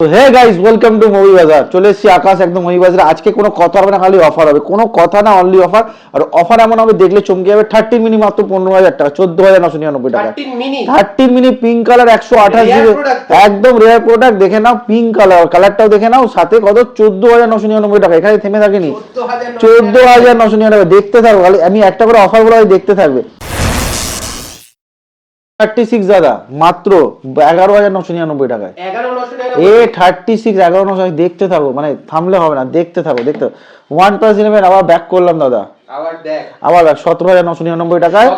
তো hey guys, welcome to movie Bazaar. চলে এসেছি আকাশ একদম মুভি বাজারে। আজকে কোনো কথা হবে না, খালি অফার হবে, কোনো কথা না, অনলি অফার। আর অফার এমন হবে দেখলে চমকে যাবে। 13 মিনি মাত্র 15,000 টাকা, 14,999 টাকা। 13 মিনি পিঙ্ক কালার 128 জিবি, একদম রেয়ার প্রোডাক্ট। দেখে নাও পিঙ্ক কালার, কালারটাও দেখে নাও। সাথে কত 14,999 টাকা। এখানে থেমে থাকেনি, 14,999 টাকা। দেখতে থাকো খালি, আমি একটা করে অফার গুলো দেখতে থাকবে। 36 দাদা, মাত্র 11,999 টাকায়। এ 36 11,900। দেখতে থাকো, মানে থামলে হবে না, দেখতে থাকো দেখতে থাকো। OnePlus 11 আবার ব্যাক করলাম দাদা, আবার 17,999 টাকায়।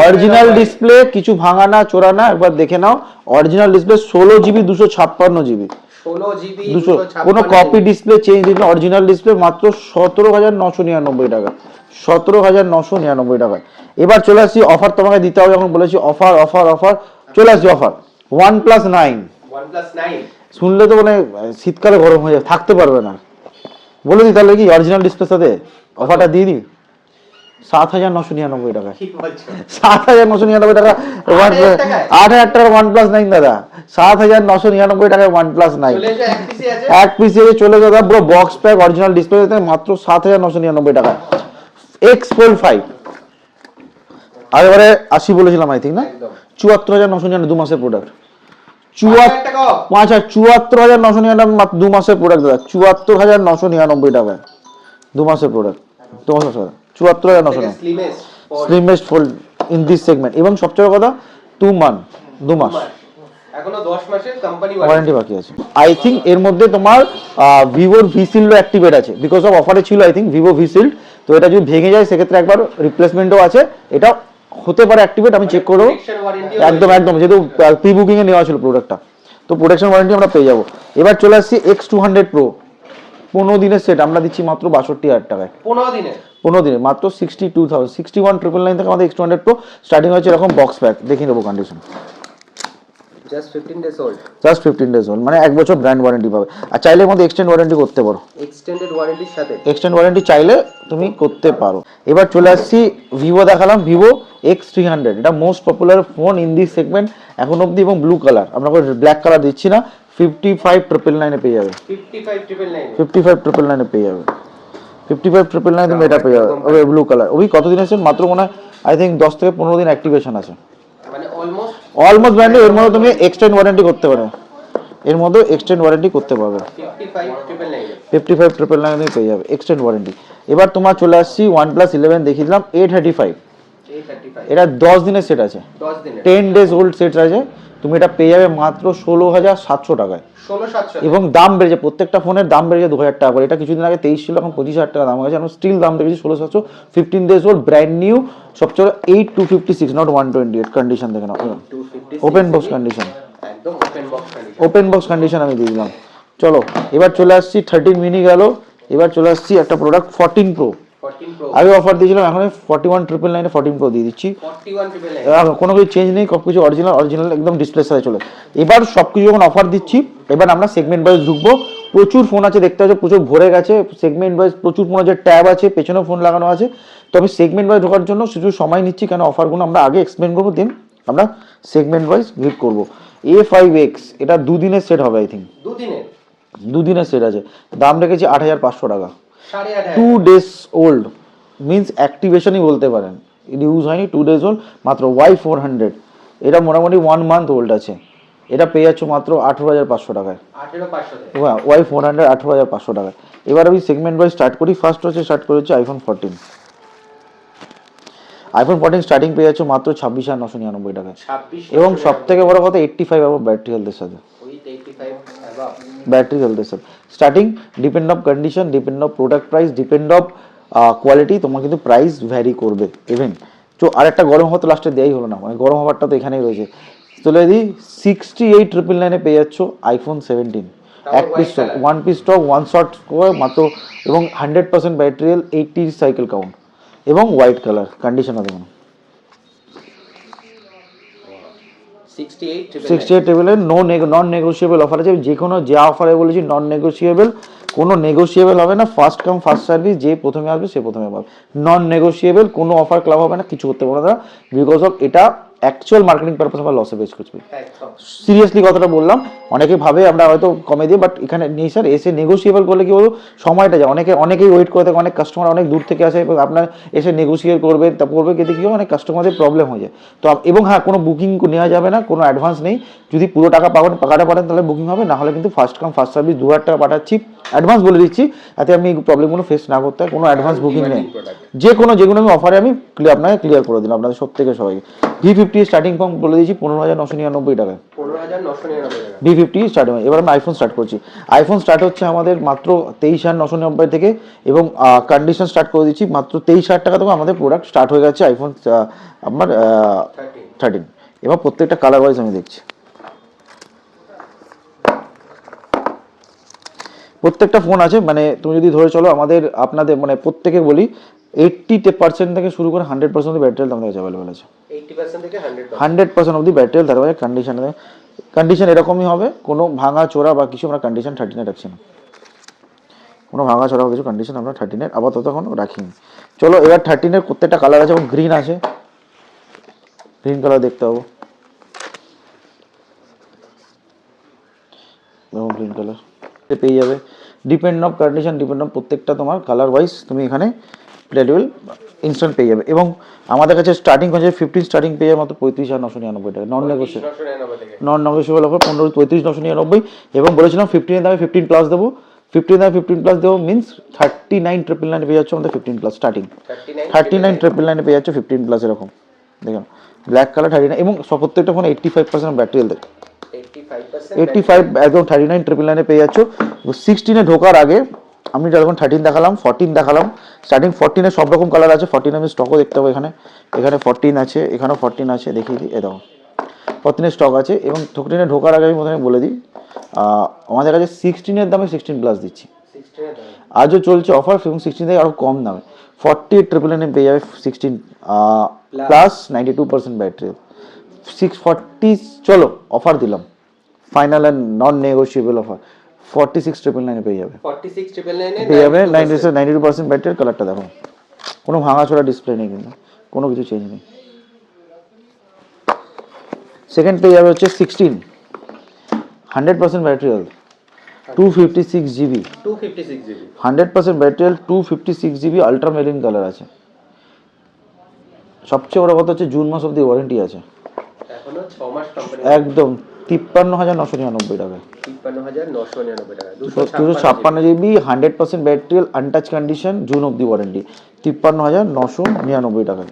অরিজিনাল ডিসপ্লে, কিছু ভাঙা না চোরা না, একবার দেখে নাও। অরিজিনাল ডিসপ্লে 16 জিবি 256 জিবি, 200, কোনো কপি ডিসপ্লে চেঞ্জ দিন। অরিজিনাল ডিসপ্লে মাত্র 17,999 টাকা, 17,999 টাকা। এবার চলে আসছি অফার, তোমাকে দিতে হবে যখন বলেছি অফার অফার অফার। চলে আসছি অফার। OnePlus 9 শুনলে তো মানে শীতকালে গরম হয়ে যাবে, থাকতে পারবে না। বলে দিই তাহলে কি, অরিজিনাল ডিসপ্লের সাথে অফারটা দিয়ে দিই। 7,999 টাকা, 7,999 টাকা। 8,000 টাকার OnePlus 9 দাদা, 7,999 টাকায় OnePlus 9 এক পিসে চলে যাবে পুরো বক্স প্যাক অরিজিনাল ডিসপ্লে মাত্র 7,999 টাকা। X Fold 5 আগেবারে 80 বলেছিলাম আই থিঙ্ক না, 74,999 2 মাসের প্রোডাক্ট। 74,999 মাত্র 2 মাসের প্রোডাক্ট দাদা। 74,999 টাকায় 2 মাসের product. 74,999 slimmest fold in this segment. এবং সবচেয়ে কথা 2 মাস এখনো 10 মাসের কোম্পানি ওয়ারেন্টি বাকি আছে। আই থিঙ্ক এর মধ্যে তোমার ভিভোর ভিসিল্ড অ্যাক্টিভেট আছে, বিকজ অফ অফারে ছিল আই থিঙ্ক ভিভো ভিসিল্ড। তো এটা যদি ভেঙে যায় সেক্ষেত্রে একবার রিপ্লেসমেন্টও আছে, এটা হতে পারে অ্যাক্টিভেট, আমি চেক করবো। একদম একদম, যেহেতু প্রি বুকিং এ নেওয়া ছিল প্রোডাক্টটা, তো প্রোটেকশন ওয়ারেন্টি আমরা পেয়ে যাবো। এবার চলে আসছি X200 Pro 15 দিনের সেট, আমরা দিচ্ছি মাত্র 62,000 টাকায়। 15 দিনে মাত্র 62,000, 61,999 থেকে আমাদের X200 Pro স্টার্টিং হচ্ছে। এরকম বক্স প্যাক দেখিয়ে দেবো কন্ডিশন। জাস্ট 15 days old, মানে 1 বছর ব্র্যান্ড ওয়ারেন্টি পাবে। আর চাইলে এর মধ্যে এক্সটেন্ড ওয়ারেন্টি করতে পারো, এক্সটেন্ডেড ওয়ারেন্টির সাথে এক্সটেন্ড ওয়ারেন্টি চাইলে তুমি করতে পারো। এবার চলে আসছি ভিভো দেখালাম, ভিভো X300। এটা most popular phone in this segment এখন অবধি, এবং ব্লু কালার, আমরা ব্ল্যাক কালার দিচ্ছি না। 55,999 এ পেয়ে যাবে, 55,999 এ পেয়ে যাবে, 55,999 তুমি এটা পেয়ে যাবে। ওই ব্লু কালার, ওই কতদিন আছে মাত্র, মনে হয় আই থিঙ্ক 10 থেকে 15 দিন অ্যাক্টিভেশন আছে, মানে অলমোস্ট ব্র্যান্ড। এর মধ্যে তুমি এক্সটেন্ড ওয়ারেন্টি করতে পারো, এর মধ্যে এক্সটেন্ড ওয়ারেন্টি করতে পারবে। 55,999 পেয়ে যাবে এক্সটেন্ড ওয়ারেন্টি। এবার তোমার চলে আসছি OnePlus 11 দেখিয়ে দিলাম, A35। এটা 10 দিনের সেট আছে, 10 days old সেট আছে। তুমি এটা পেয়ে যাবে মাত্র 16,700 টাকায়। এবং দাম বেড়েছে, প্রত্যেকটা ফোনের দাম বেড়েছে 2,000 টাকা করে। এটা কিছুদিন আগে 23 ছিল, এখন 25,000 টাকা দাম হয়েছে। এখন স্টিল দাম বেড়েছে 16,700। 15 days old ব্র্যান্ড নিউ, সবচেয়ে 8256 নট 128 কন্ডিশন দেখে নাও, open box condition, open box condition আমি দিয়ে দিলাম। চলো এবার চলে আসছি 13 মিনি গেল। এবার চলে আসছি একটা প্রোডাক্ট 14 Pro। আগে অফার দিয়েছিলাম, এখন 41,999 14 Pro দিয়ে দিচ্ছি। কোনো কিছু চেঞ্জ নেই, সব কিছু অরিজিনাল একদম ডিসপ্লের সাথে চলে। এবার সবকিছু যখন অফার দিচ্ছি, এবার আমরা সেগমেন্ট ওয়াইজ ঢুকবো। প্রচুর ফোন আছে, দেখতে পাচ্ছ প্রচুর ভরে গেছে সেগমেন্ট ওয়াইজ। প্রচুর ফোন আছে, ট্যাব আছে, পেছনেও ফোন লাগানো আছে। তো আমি সেগমেন্ট ওয়াইজ ঢোকার জন্য শুধু সময় নিচ্ছি, কেন অফারগুলো আমরা আগে এক্সপ্লেন করবো, দেন আমরা সেগমেন্ট ওয়াইজ ভিট করবো। A5X এটা 2 দিনের সেট হবে আই থিঙ্ক, 2 দিনের সেট আছে। দাম রেখেছি 8,500 টাকা। 2 days old মিনস অ্যাক্টিভেশনই বলতে পারেন, ইউজ হয়নি, 2 days old মাত্র। Y400 এটা মোটামুটি 1 month ওল্ড আছে। এটা পেয়ে যাচ্ছ মাত্র 18,500 টাকায়। Y400 18,500 টাকায়। এবার আমি সেগমেন্ট ওয়াইজ স্টার্ট করি। ফার্স্ট স্টার্ট করেছি iPhone 14। iPhone 14 স্টার্টিং পেয়ে যাচ্ছ মাত্র 26,999 টাকায়। এবং সব থেকে বড় কথা 85 অ্যাবভ ব্যাটারি হেলথের সাথে, ব্যাটারি হেলথের সাথে starting. Depend of condition, depend of product price, depend of quality, তোমার কিন্তু প্রাইস ভ্যারি করবে। ইভেন তো আরেকটা গরম হওয়া তো লাস্টে দেওয়াই হলো না, মানে গরম হওয়ারটা তো এখানেই রয়েছে। চলে দিই 68,999 পেয়ে যাচ্ছ iPhone 17। এক piece stock, 1 piece stock, 1 shot মাত্র। এবং 100% ব্যাটারি হেলথ, 80 সাইকেল কাউন্ট, এবং হোয়াইট কালার কন্ডিশন আছে। 68,999 নন নেগোসিয়েবল অফার আছে। যে কোনো যা অফারে বলেছি নন নেগোসিয়েবল, কোনো নেগোসিয়েবল হবে না। ফার্স্ট কাম ফার্স্ট সার্ভিস, যে প্রথমে আসবে সে প্রথমে পাবে। নন নেগোসিয়েবল, কোনো অফার ক্লাব হবে না, কিছু করতে পারবে না, বিকজ অফ এটা অ্যাকচুয়াল মার্কেটিং পারপাস আমরা লসে বেচ করছি। একদম সিরিয়াসলি কথাটা বললাম, অনেকে ভাবে আমরা হয়তো কমে দিই, বাট এখানে নেই স্যার। এসে নেগোসিয়েবল করলে কি বলবো, সময়টা যায়, অনেকেই ওয়েট করে থাকে, অনেক কাস্টমার অনেক দূর থেকে আসে, এবং আপনার এসে নেগোসিয়েট করবে, তা করবে, কিন্তু কি হয়, অনেক কাস্টমারদের প্রবলেম হয়ে যায়। তো এবং হ্যাঁ, কোনো বুকিং নেওয়া যাবে না, কোনো অ্যাডভান্স নেই। যদি পুরো টাকা পাঠাতে পারেন তাহলে বুকিং হবে, না হলে কিন্তু ফার্স্ট কাম ফার্স্ট সার্ভিস 2000 টাকা পাঠাচ্ছি, অ্যাডভান্স বলে দিচ্ছি, যাতে আপনি এই প্রবলেমগুলো ফেস না করতে হয়। কোনো অ্যাডভান্স বুকিং নেই, যেগুলো আমি অফারে আমি আপনাকে ক্লিয়ার করে দিলাম আপনাদের সব থেকে সবাইকে। V50 স্টার্টিং ফর্ম বলে দিয়েছি 15,999 টাকায়, 15,999 টাকা। V50 স্টার্ট হয়। এবার আমি আইফোন স্টার্ট করছি। আইফোন স্টার্ট হচ্ছে আমাদের মাত্র 23,990 থেকে, এবং কন্ডিশন স্টার্ট করে দিচ্ছি মাত্র 23,000 টাকা থেকে। আমাদের প্রোডাক্ট স্টার্ট হয়ে গেছে আইফোন আপনার 13। এবার প্রত্যেকটা কালার ওয়াইজ আমি দেখছি। প্রত্যেকটা ফোন আছে, মানে তুমি যদি ধরে চলো আপনাদের মানে প্রত্যেকে বলি 80% থেকে শুরু করে 100% অব্দি ব্যাটারি হেলথ আমাদের কাছে অ্যাভেলেবল আছে। 80% থেকে 100%। 100% অব্দি ব্যাটারি হেলথ থাকবে। কন্ডিশন এরকমই হবে, কোনো ভাঙা চোরা বা কিছু আমরা কন্ডিশন 13 রাখছি না, কোনো ভাঙা চোরা বা কিছু কন্ডিশন আমরা 13 আপাতত এখন রাখিনি। চলো এবার 13 প্রত্যেকটা কালার আছে, এবং গ্রিন আছে, গ্রিন কালার দেখতে পাবো, গ্রিন কালার পেয়ে যাবে। Depend of condition, depend of প্রত্যেকটা তোমার কালার ওয়াইজ তুমি এখানে প্লেডুয়েল ইনস্ট্যান্ট পেয়ে যাবে। এবং আমাদের কাছে স্টার্টিং হচ্ছে 15 স্টার্টিং পেয়ে যাবে মাত্র 35,999 টাকা, নন নেগোসিয়েবল অফার 35,999। এবং বলেছিলাম 15 দামে 15 প্লাস দেবো, 15 দামে 15 প্লাস দেবো মিনস 39,999 পেয়ে যাচ্ছে আমাদের 15 প্লাস স্টার্টিং, 39,999 পেয়ে যাচ্ছে 15 প্লাস। এরকম দেখুন ব্ল্যাক কালার 39, এবং প্রত্যেকটা ফোন 85% ব্যাটারি হেলথ, 85 একদম 39,999 পেয়ে যাচ্ছ। 16 ঢোকার আগে আমি যখন 13 দেখালাম, 14 দেখালাম, স্টার্টিং 14 সব রকম কালার আছে। 14 আমি স্টকও দেখতে পাবো, এখানে 14 আছে, এখানেও 14 আছে, দেখিয়ে দিই, দেখো 14 স্টক আছে। এবং 14 ঢোকার আগে আমি প্রথমে বলে দিই, আমাদের কাছে 16 দামে 16 প্লাস দিচ্ছি, আজও চলছে অফার, এবং 16 থেকে আরও কম দামে 48,999 পেয়ে যাবে 16 প্লাস 92% ব্যাটারি, 640। চলো অফার দিলাম, final and non negotiable offer 46,999 পেয়ে যাবে, 46,999 পেয়ে যাবে 92% ব্যাটারি। কালারটা দেখো, কোনো ভাঙাচোরা ডিসপ্লে নেই, কিন্তু কোনো কিছু চেঞ্জ নেই। সেকেন্ড পেয়ে যাবে হচ্ছে 16, 100% battery health, 256 GB, 100% battery health, 256 GB, ultra marine colour আছে। সবচেয়ে বড় কথা হচ্ছে জুন মাস অব্দি ওয়ারেন্টি আছে, এখনো 6 মাস কোম্পানি একদম 53,999 টাকা, 53,999 টাকা, 256 GB, 100% battery, untouch condition, June অব্দি ওয়ারেন্টি, 53,999 টাকা।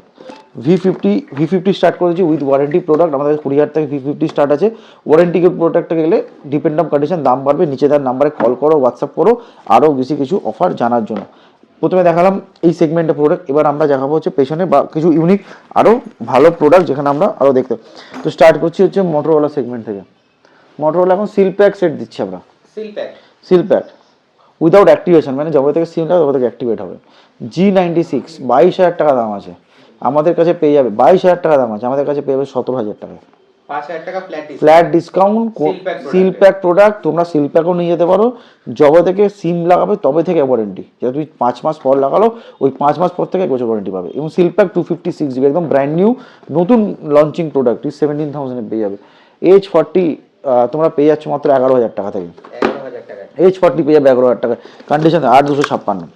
V50 স্টার্ট করেছি উইথ ওয়ারেন্টি প্রোডাক্ট, আমাদের 20,000 থেকে V50 স্টার্ট আছে। ওয়ারেন্টি প্রোডাক্টটা গেলে ডিপেন্ড অন কন্ডিশন দাম বাড়বে, নিচে তার নাম্বারে কল করো, হোয়াটসঅ্যাপ করো আরও বেশি কিছু অফার জানার জন্য। প্রথমে দেখালাম এই সেগমেন্টের প্রোডাক্ট, এবার আমরা দেখাবো হচ্ছে পেছনে বা কিছু ইউনিক আরও ভালো প্রোডাক্ট, যেখানে আমরা আরও দেখতে। তো স্টার্ট করছি হচ্ছে মোটরোলা সেগমেন্ট থেকে। মোটরোলা এখন সিল প্যাক সেট দিচ্ছি আমরা, সিল প্যাক উইদাউট অ্যাক্টিভেশন, মানে যবে থেকে সিম লাগে তবে থেকে অ্যাক্টিভেট হবে। G96 22,000 টাকা দাম আছে, আমাদের কাছে পেয়ে যাবে 22,000 টাকা দাম আছে, আমাদের কাছে পেয়ে যাবে 17,000 টাকায়, 5,000 টাকা flat discount. Seal pack product, তোমরা সিল প্যাকও নিয়ে যেতে পারো, যবে থেকে সিম লাগাবে তবে থেকে ওয়ারেন্টি, যেটা তুমি 5 মাস পর লাগালো ওই 5 মাস পর থেকে 1 বছর ওয়ারেন্টি পাবে। এবং সিল প্যাক 256 GB একদম ব্র্যান্ড নিউ নতুন লঞ্চিং প্রোডাক্ট, 17,000 পেয়ে যাবে। H40 তোমরা পেয়ে যাচ্ছ মাত্র 11,000 টাকা থেকে, 11,000 টাকা, H40 পেয়ে যাবে 11,000 টাকা, কন্ডিশন 8,256।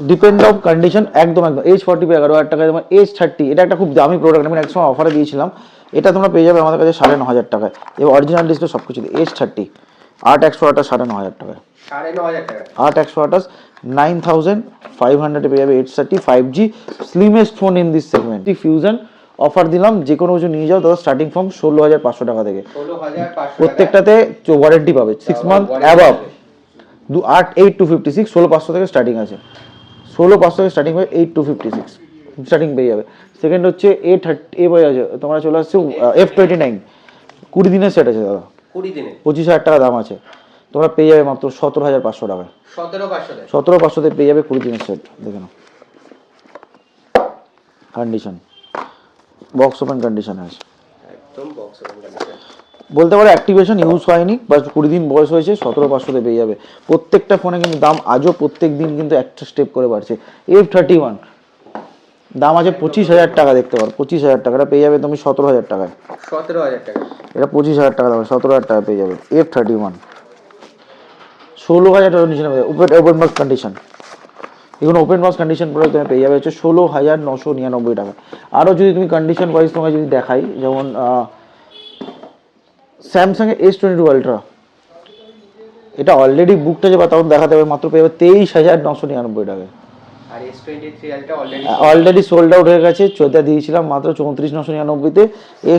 ডিপেন্ড অফ কন্ডিশন, একদম H40 পেয়ে 11,000 টাকায়। যেমন H30, এটা একটা খুব দামি প্রোডাক্ট, আমি একসময় অফারে দিয়েছিলাম, এটা তোমরা পেয়ে যাবে আমাদের কাছে 9,500 টাকায়, এবং অরিজিনাল ডিসপ্লে সব কিছু। H30 8,128 9,500 টাকায়, 9,500 টাকা, 8,128 9,500 পেয়ে যাবে H30 5G slimmest phone in this segment. Fusion offer দিলাম, যে কোনো কিছু নিয়ে যাও, দাদা স্টার্টিং ফর্ম 16,500 টাকা থেকে, 16,500 প্রত্যেকটাতে ওয়ারেন্টি পাবে 6 মান্থ অ্যাবাভ। 8256 16,500 থেকে স্টার্টিং আছে, 16,500 থেকে স্টার্টিং হয়ে 8256 স্টার্টিং পেয়ে যাবে। সেকেন্ড হচ্ছে A30 পেয়ে যাচ্ছে, তোমরা চলে আসছে F29 20 দিনের সেট আছে দাদা, 20 দিনে 25,000 টাকা দাম আছে, তোমরা পেয়ে যাবে মাত্র 17,500 টাকায়, 17,500 পেয়ে যাবে 20 দিনের সেট। দেখে নাও কন্ডিশন, বক্স ওপেন কন্ডিশন আছে, একদম বক্স ওপেন কন্ডিশন। বলতে পারো অ্যাক্টিভেশন ইউজ হয়নি বা 20 দিন বয়স হয়েছে, 17,500 পেয়ে যাবে। প্রত্যেকটা ফোনে কিন্তু দাম আজও প্রত্যেক দিন কিন্তু একটা স্টেপ করে বাড়ছে। F31 দাম আছে 25,000 টাকা, দেখতে পারো 25,000 টাকাটা পেয়ে যাবে তুমি 17,000 টাকায়। 17,000 টাকা, এটা 25,000 টাকা দাম, 17,000 টাকা পেয়ে যাবে F31। 16,000 টাকার নিচে নেবে ওপেন বক্স কন্ডিশন, এগুলো ওপেন বক্স কন্ডিশন করে তুমি পেয়ে যাবে হচ্ছে 16,999 টাকা। আরও যদি তুমি কন্ডিশন ওয়াইজ তোমায় যদি দেখাই, যেমন স্যামসাং এর S22 আলট্রা, এটা অলরেডি বুকটা যে বা তখন দেখাতে হবে, মাত্র পেয়ে যাবে 23,999 টাকায়। আর S23 আলটা অলরেডি সোল্ড আউট হয়ে গেছে, চোদ্দা দিয়েছিলাম মাত্র 34,999-তে।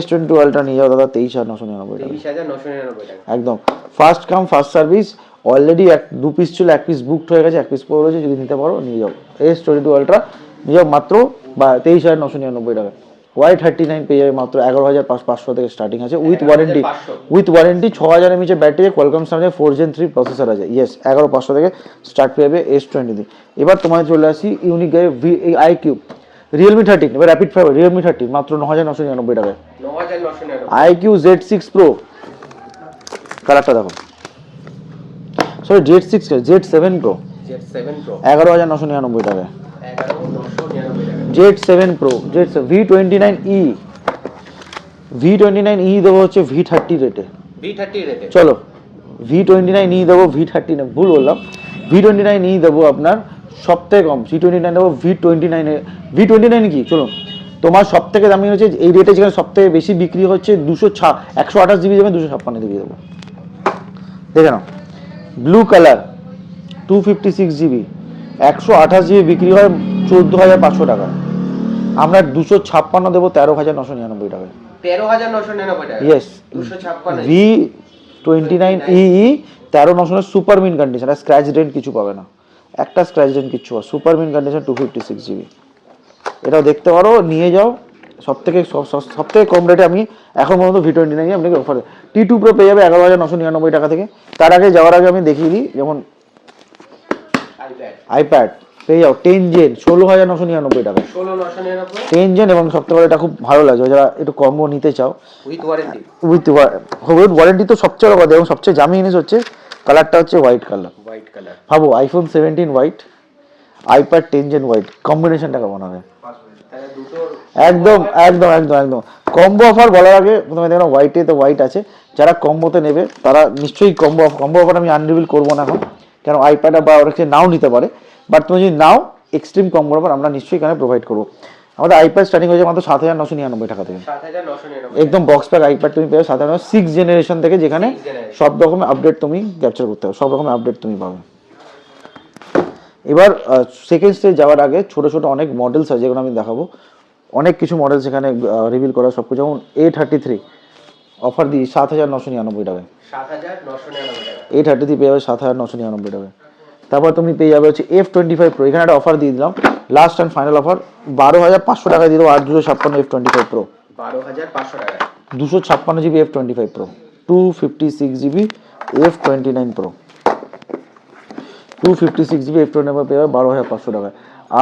S22 আলট্রা নিয়ে যাও দাদা 23,999 টাকা, 23,999 টাকা একদম first come first service. Already দু পিস ছিল, এক পিস বুকড হয়ে গেছে, এক পিস পড়ে রয়েছে, যদি নিতে পারো নিয়ে যাও। S22 আলট্রা নিয়ে যাও মাত্র 23,999 টাকা। Y39 পেয়ে যাবে মাত্র 11,500 থেকে স্টার্টিং আছে, with warranty. 6,000 mAh battery, Qualcomm Snapdragon 4 Gen 3 processor আছে। ইয়েস, 11,500 থেকে স্টার্ট পেয়ে যাবে S20। এবার তোমাদের চলে আসি ইউনিক iQ Realme 13, এবার র্যাপিড ফাইবার Realme 13 মাত্র 9,999 টাকায়। 9,999 iQ Z6 Pro, কালারটা দেখো, sorry Z6 Z7 Pro, Z7 Pro 11,999 টাকায়। 11,999 টাকা। Z7 Pro, V29e, V29e দেবো হচ্ছে V30 রেটে। V30 রেটে, চলো V29e দেবো, V30 না ভুল বললাম, V29e দেবো আপনার সব থেকে কম, V29 দেবো V29 কি, চলো তোমার সব থেকে দামি হচ্ছে এই রেটে, যেখানে সব থেকে বেশি বিক্রি হচ্ছে 128 জিবি দেবে, 256 জিবি দেবো। দেখে নাও, ব্লু কালার 256 জিবি, 128 জিবি বিক্রি হয় 14,500 টাকা, আমরা 256 দেবো 13,999 টাকায়। 13,999 টাকা, yes, 256 V29e 13,900 super mint condition, আর স্ক্র্যাচ ডেন্ট কিছু পাবে না, একটা স্ক্র্যাচ ডেন্ট কিছু পাবে, সুপার মিন কন্ডিশন 256 জিবি। এটাও দেখতে পারো, নিয়ে যাও। সব থেকে কম রেটে আমি এখন পর্যন্ত V29 আপনাকে অফার। T2 Pro পেয়ে যাবে 11,999 টাকা থেকে। তার আগে যাওয়ার আগে আমি দেখিয়ে দিই, যেমন আইপ্যাড পেয়ে যাও 10 Gen 16,999 টাকা, 16,999 10 Gen। এবং সবথেকে বড়, এটা খুব ভালো লাগবে যারা একটু কম্বো নিতে চাও, উইথ ওয়ারেন্টি। উইথ ওয়ারেন্টি তো সবচেয়ে বড় কথা, এবং সবচেয়ে দামি জিনিস হচ্ছে কালারটা হচ্ছে হোয়াইট কালার। হোয়াইট কালার, ভাবো iPhone 17 white, iPad 10 Gen white, কম্বিনেশনটা কেমন হবে? তাহলে দুটো একদম একদম একদম একদম কম্বো অফার বলার আগে প্রথমে দেখো হোয়াইটে তো হোয়াইট আছে, যারা কম্বোতে নেবে তারা নিশ্চয়ই কম্বো অফার আমি আনরিভিল করবো না এখন, কেন আইপ্যাড বা ওরা নাও নিতে পারে, বাট তুমি যদি নাও এক্সট্রিম কম্বো অফার আমরা নিশ্চয়ই এখানে প্রোভাইড করবো। আমাদের আইপ্যাড স্টার্টিং হয়েছে মাত্র 7,999 টাকা থেকে, 7,999 একদম বক্স প্যাক আইপ্যাড তুমি পেয়ে 6 জেনারেশন থেকে, যেখানে সব রকমের আপডেট তুমি ক্যাপচার করতে হবে, সব রকমের আপডেট তুমি পাবে। এবার সেকেন্ড স্টেজ যাওয়ার আগে ছোট ছোট অনেক মডেলস আছে যেগুলো আমি দেখাবো, অনেক কিছু মডেল সেখানে রিভিল করা সব কিছু। যেমন A33 অফার দিই 7,999 টাকায়, 7,999 টাকা। A33 পেয়ে যাবে 7,999 টাকায়। তারপর তুমি পেয়ে যাবে হচ্ছে F25 Pro, এখানে একটা অফার দিয়ে দিলাম, লাস্ট অ্যান্ড ফাইনাল অফার 12,500 টাকায় দিয়ে দেবো 8,256 F25 Pro, 12,500 টাকা, 256 GB F25 Pro, 256 GB F29 Pro, 256 GB F29 পেয়ে যাবে 12,500 টাকায়।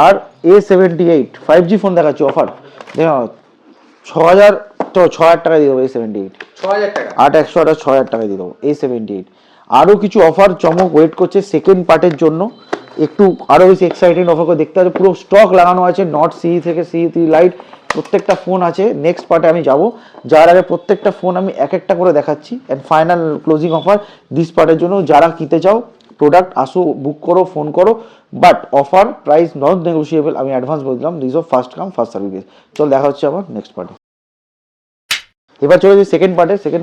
আর A78 5G ফোন দেখাচ্ছি অফার, দেখো 6,000 টাকা দিয়ে দেবো A78, 6,000 টাকা, 8,128 6,000 টাকা দিয়ে দেবো A78। আরও কিছু অফার চমক ওয়েট করছে সেকেন্ড পার্টের জন্য, একটু আরও বেশি এক্সাইটিং অফার করে দেখতে হবে, পুরো স্টক লাগানো আছে, নট CE থেকে CE3 লাইট প্রত্যেকটা ফোন আছে। নেক্সট পার্টে আমি যাব, যার আগে প্রত্যেকটা ফোন আমি এক একটা করে দেখাচ্ছি, and final closing offer this পার্টের জন্য। যারা কিনতে চাও প্রোডাক্ট আসো, বুক করো, ফোন করো, but offer price not negotiable, আমি অ্যাডভান্স বলে দিলাম, this of first come first service. চল দেখা হচ্ছে আবার নেক্সট পার্টে। এবার চলে যাই সেকেন্ড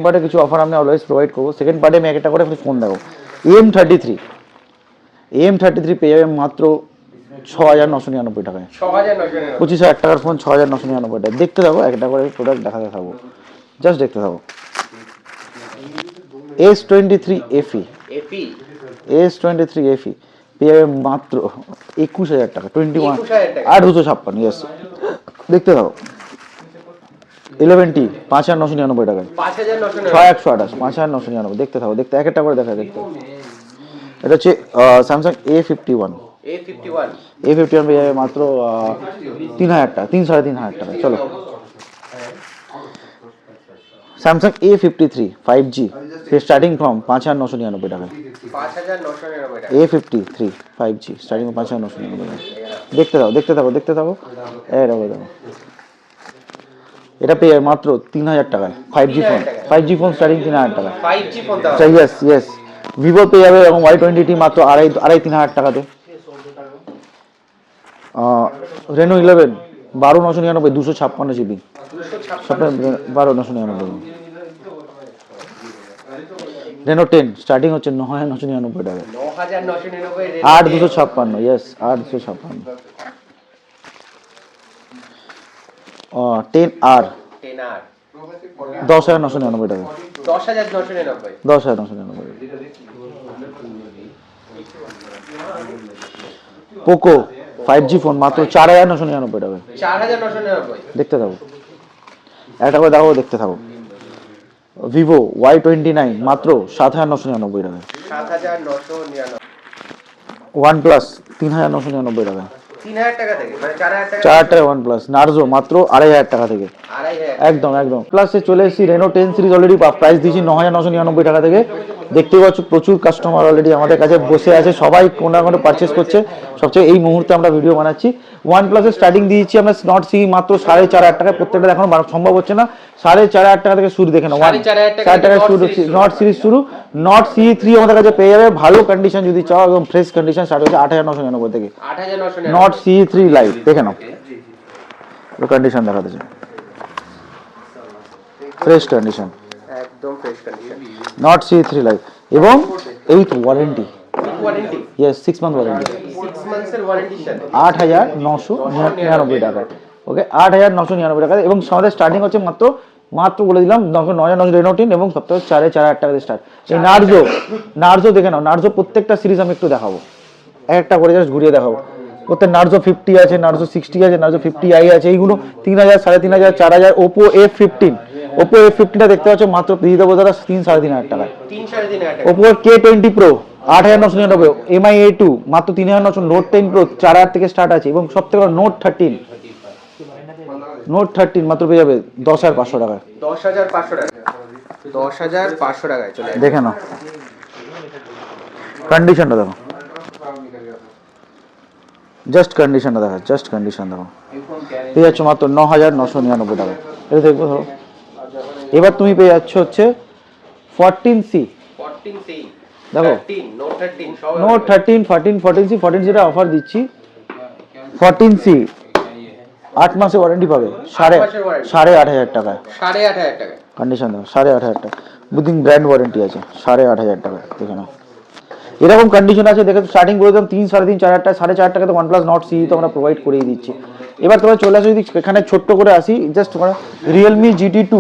পার্টে কিছু অফার আমি অলওয়েজ প্রোভাইড করবো। সেকেন্ড পার্টে আমি একটা করে ফোন দেখো, AM33 পেয়ে যাবে মাত্র 6,999 টাকায়, 6,999 25,000 টাকার ফোন 6,999 টাকা। দেখতে থাকো, একটা করে প্রোডাক্ট দেখাতে থাকবো, জাস্ট দেখতে থাকো। S23 FE, FE S23 FE পেয়ে যাবে মাত্র 21,000 টাকা, 21 আর 256, ইয়েস দেখতে থাকো। 11T 5,999 টাকায়, 5,999 6,128 5,999, দেখতে থাকো, দেখতে এক একটা করে দেখা, দেখতে। এটা হচ্ছে স্যামসাং A51 পেয়ে যাবে মাত্র 3,000 টাকা, 3,500 টাকা। চলো Samsung A53 5G starting from 5,999 টাকা। 5,999 টাকা। A53 5G স্টার্টিং 5,999 টাকা। দেখতে থাকো দেখতে থাকো দেখতে থাকো, এই দেখো দেখো, এটা পেয়ে যাবে মাত্র 3,000 টাকায় 5G phone. 5G phone starting 3,000 টাকা। 5G ফোন দাও। ইয়েস ইয়েস, ভিভো পেয়ে যাবে এবং Y20T মাত্র 2,500-3,000 টাকাতে। Reno 11 12,999 256 GB, 12,999। রেনো 10 স্টার্টিং হচ্ছে 9,999 টাকা। 9,999 8,256, ইয়েস 8,256। 10R 10R 10,999 টাকা। 10,999। 10,999। পোকো 5G ফোন মাত্র 4,999 টাকা। 4,999। দেখতে থাকো, একটা করে দেখো, দেখতে থাকো। ভিভো Y29 মাত্র 7,999 টাকা। 7,999। OnePlus 3,999 টাকা। 3,000 টাকা থেকে, মানে 4,000 টাকা। 4,000 টাকা OnePlus। নার্জো মাত্র 2,500 টাকা থেকে। 2,500। একদম একদম। প্লাসে চলে এসেছি রেনো 10 সিরিজ, অলরেডি প্রাইস দিয়েছি 9,999 টাকা থেকে। দেখতে পাচ্ছ প্রচুর কাস্টমার অলরেডি আমাদের কাছে বসে আছে, সবাই কোনো না কোনো পারচেস করছে। সবচেয়ে এই মুহূর্তে আমরা ভিডিও বানাচ্ছি। OnePlus-এর স্টার্টিং দিয়েছি আমরা নট সি মাত্র 4,500 টাকায়। প্রত্যেকটা দেখানো সম্ভব হচ্ছে না। 4,500 টাকা থেকে শুরু, দেখে নাও 4,500 টাকা শুরু, নট সিরিজ শুরু। নট C3 আমাদের কাছে পেয়ে যাবে ভালো কন্ডিশন যদি চাও, একদম ফ্রেশ কন্ডিশন স্টার্ট হচ্ছে 8,999 থেকে। 8,999। নট C3 লাইভ দেখে নাও, কন্ডিশন দেখাতে চাই, ফ্রেশ কন্ডিশন, একদম fresh condition. Not C3 live এবং 8 warranty, warranty. Yes 6 month warranty. 6 মান্থসের ওয়ারেন্টির সাথে 8,999 টাকা। ওকে 8,999 টাকা। এবং আমাদের স্টার্টিং হচ্ছে মাত্র বলে দিলাম 9,999 রেনো 10 এবং সপ্তাহে 4,500 টাকা দিয়ে স্টার্ট। এই নার্জো দেখে নাও, নার্জো প্রত্যেকটা সিরিজ আমি একটু দেখাবো, একটা করে জাস্ট ঘুরিয়ে দেখাবো। প্রত্যেক নার্জো 50 আছে, নার্জো 60 আছে, নার্জো 50i আছে, এইগুলো 3,000 3,500 4,000। ওপো F15টা দেখতে পাচ্ছ মাত্র দিয়ে দেবো দাদা 3,500 টাকায়। 3,500 টাকা। Oppo K20 Pro 8,999, MI A2 মাত্র 3,999, নোট 10 Pro 4,000 থেকে স্টার্ট আছে এবং সবথেকে নোট 13 মাত্র পেয়ে যাবে 10,500 টাকায়। 10,500 টাকা। 10,500 টাকায় চলে আসবে। দেখে নাও কন্ডিশনটা দেখো, জাস্ট কন্ডিশনটা দেখো, জাস্ট কন্ডিশন দেখো, পেয়ে যাচ্ছ মাত্র 9,999 টাকা। এটা দেখবো ধরো। এবার তুমি পেয়ে যাচ্ছ হচ্ছে 14C 14C দেখো, 13 নোট 13 সব নোট 13 14 14C 14Cটা অফার দিচ্ছি। 14C 8 মাসে ওয়ারেন্টি পাবে 8,500 টাকায়। 8,500 টাকা কন্ডিশন দেখো, 8,500 টাকা। বুদিং ব্র্যান্ড ওয়ারেন্টি আছে 8,500 টাকা। দেখে নাও এরকম কন্ডিশন আছে। দেখে স্টার্টিং করে দিলাম 3, 3,500, 4,000, 4,500 টাকা তো OnePlus Nord CE তো আমরা প্রোভাইড করেই দিচ্ছি। এবার তোমরা চলে আসো, যদি এখানে ছোট্ট করে আসি, জাস্ট তোমরা Realme GT2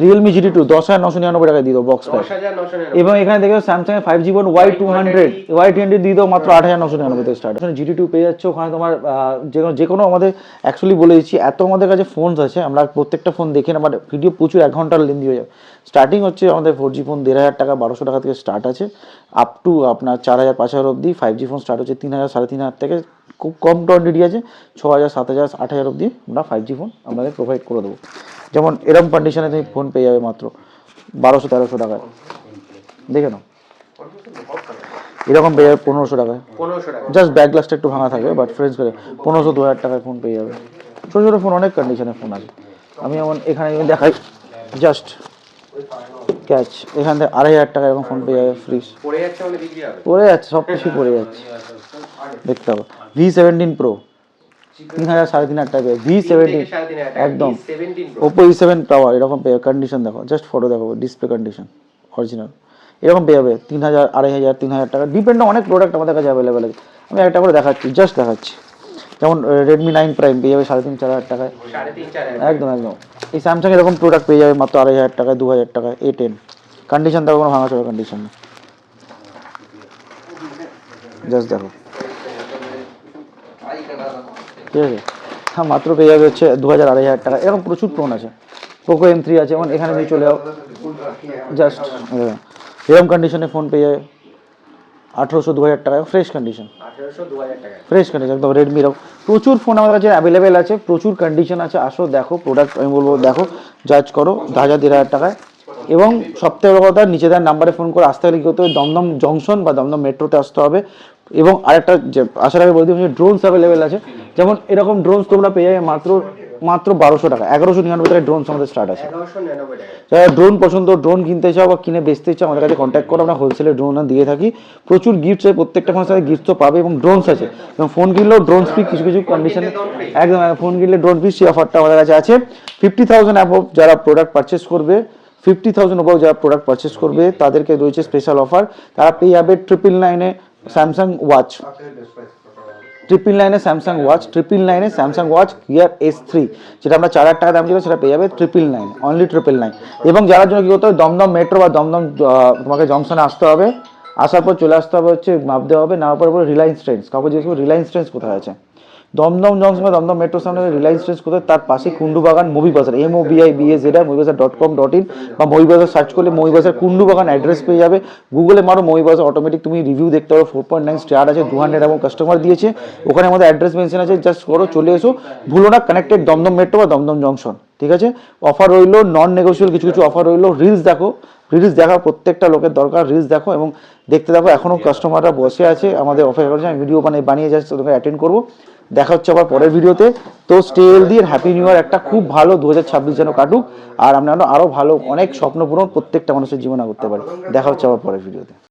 10,999 টাকা দিয়ে দাও বক্স প্যাক। 10,999 এবং এখানে দেখো স্যামসাং এর 5G ফোন Y200 দিয়ে দাও মাত্র 8,999 থেকে স্টার্ট। GT2 পেয়ে যাচ্ছে। ওখানে তোমার যে কোনো আমাদের অ্যাকচুয়ালি বলে দিচ্ছি, এত আমাদের কাছে ফোনস আছে, আমরা প্রত্যেকটা ফোন দেখে না, বাট ভিডিও প্রচুর 1 ঘন্টার লেন্দি হয়ে যাবে। স্টার্টিং হচ্ছে আমাদের 4G ফোন 1,500 টাকা 1,200 টাকা থেকে স্টার্ট আছে, আপ টু আপনার 4,000 5,000 অবধি। 5G ফোন স্টার্ট হচ্ছে 3,000 3,500 থেকে। খুব কম কোয়ান্টিটি আছে 6,000 7,000 8,000 অবধি আমরা 5G ফোন আমাদের প্রোভাইড করে দেবো। যেমন এরকম কন্ডিশনে তুমি ফোন পেয়ে যাবে মাত্র 1,200-1,300 টাকায়। দেখে নাও এরকম পেয়ে যাবে 1,500 টাকায়। 1,500 টাকা জাস্ট ব্যাক গ্লাসটা একটু ভাঙা থাকবে, বাট ফ্রেন্ডস করে 1,500 2,000 টাকায় ফোন পেয়ে যাবে। ছোটো ছোটো ফোন, অনেক কন্ডিশনের ফোন আছে। আমি যেমন এখানে দেখাই, জাস্ট ক্যাচ, এখান থেকে 2,500 টাকা এরকম ফোন পেয়ে যাবে ফ্রিজ। পড়ে যাচ্ছে মানে বিক্রি হবে, পড়ে যাচ্ছে, সব কিছু পড়ে যাচ্ছে। দেখতে হবে V17 Pro 3,000 3,500 টাকা। V17 একদম। Oppo E7 টাওয়ার এরকম পেয়ে কন্ডিশন দেখো, জাস্ট ফটো দেখো, ডিসপ্লে কন্ডিশন অরিজিনাল এরকম পেয়ে যাবে 3,000 2,500 3,000 টাকা। ডিপেন্ড অনেক প্রোডাক্ট আমাদের কাছে অ্যাভেলেবেল আছে। আমি একটা করে দেখাচ্ছি, জাস্ট দেখাচ্ছি। যেমন Redmi 9 Prime পেয়ে যাবে 3,500-4,000 টাকায়। 3,500 একদম একদম। এই স্যামসাং এরকম প্রোডাক্ট পেয়ে যাবে মাত্র 2,500 টাকায় 2,000 টাকায়। A10 কন্ডিশন দেখো, কোনো ভাঙা চোরা কন্ডিশন নেই, জাস্ট দেখো, ঠিক আছে। হ্যাঁ মাত্র পেয়ে যাবে হচ্ছে 2,000 2,500 টাকা। এরকম প্রচুর ফোন আছে। পোকো M3 আছে, যেমন এখানে তুমি চলে যাও, জাস্ট এরকম কন্ডিশনে ফোন পেয়ে যাবে 1800 2000 টাকায় ফ্রেশ কন্ডিশন, 1800 2000 টাকা। ফ্রেশ কন্ডিশন একদম রেডমিরও প্রচুর ফোন আমাদের কাছে অ্যাভেলেবেল আছে, প্রচুর কন্ডিশন আছে। আসো দেখো প্রোডাক্ট, আমি বলবো দেখো, জাজ করো 1000 টাকায়। এবং সবথেকে বড় কথা, নিচে দেওয়ার নাম্বারে ফোন করে আসতে হলে কি করতে হবে, দমদম জংশন বা দমদম মেট্রোতে আসতে হবে। এবং আরেকটা যে আসার আগে বলতে হবে, ড্রোনস অ্যাভেলেবেল আছে। যেমন এরকম ড্রোনস তোমরা পেয়ে যাবে মাত্র 1200 টাকা, 1199 টাকায় ড্রোনস আমাদের স্টার্ট আছে। 1199 টাকা। যারা ড্রোন পছন্দ, ড্রোন কিনতে চাও বা কিনে বেচতে চাও, আমাদের কাছে কন্ট্যাক্ট করো, আমরা হোলসেলে ড্রোন দিয়ে থাকি। প্রচুর গিফটস আছে, প্রত্যেকটা ফোনের সাথে গিফট তো পাবে, এবং ড্রোনস আছে, এবং ফোন কিনলেও ড্রোন ফ্রি কিছু কিছু কন্ডিশনে, একদম ফোন কিনলে ড্রোন ফ্রি, সেই অফারটা আমাদের কাছে আছে। 50,000 অ্যাবভ যারা প্রোডাক্ট পারচেস করবে, 50,000 অ্যাবভ যারা প্রোডাক্ট পারচেস করবে তাদেরকে রয়েছে স্পেশাল অফার। তারা পেয়ে যাবে 999-এ স্যামসাং ওয়াচ, 999-এ স্যামসাং ওয়াচ, 999-এ স্যামসাং ওয়াচ গিয়ার S3, যেটা আমরা 4000 টাকা দাম ছিল সেটা পেয়ে যাবে 999, অনলি 999। এবং যারা জন্য কি করতে হবে, দমদম মেট্রো বা দমদম তোমাকে জংশনে আসতে হবে, আসার পর চলে আসতে হবে হচ্ছে নামতে হবে, নামার পর রিলায়েন্স ট্রেন্ডস, কাউকে জিজ্ঞেস করবো রিলায়েন্স ট্রেন্ডস কোথায় আছে, দমদম জংশন বা দমদম মেট্রো সামনে রিলায়েন্স ট্রেন্ডস কোথায়, তার পাশে কুন্ডু বাগান মুভি বাজার, MOBIBAZ movibazaar.com.in বা মুভি বাজার সার্চ করলে মুভি বাজার কুন্ডু বাগান অ্যাড্রেস পেয়ে যাবে। গুগলে মারো মুভি বাজার, অটোমেটিক তুমি রিভিউ দেখতে পারো, 4.9 স্টার আছে, 200 এবং কাস্টমার দিয়েছে, ওখানে আমাদের অ্যাড্রেস মেনশন আছে, জাস্ট করো চলে এসো। ভুলো না, কানেক্টেড দমদম মেট্রো বা দমদম জংশন, ঠিক আছে। অফার রইলো, নন নেগোসিয়েবল কিছু কিছু অফার রইলো। রিলস দেখো, রিলস দেখা প্রত্যেকটা লোকের দরকার, রিলস দেখো এবং দেখতে দেখো। এখনও কাস্টমাররা বসে আছে আমাদের অফার করছে, আমি ভিডিও বানিয়ে যাচ্ছি, তোকে অ্যাটেন্ড করবো। দেখা হচ্ছে আবার পরের ভিডিওতে। তো stay healthy, happy new year, একটা খুব ভালো 2026 যেন কাটুক, আর আমরা আরও ভালো অনেক স্বপ্ন পূরণ প্রত্যেকটা মানুষের জীবনে করতে পারি। দেখা হচ্ছে আবার পরের ভিডিওতে।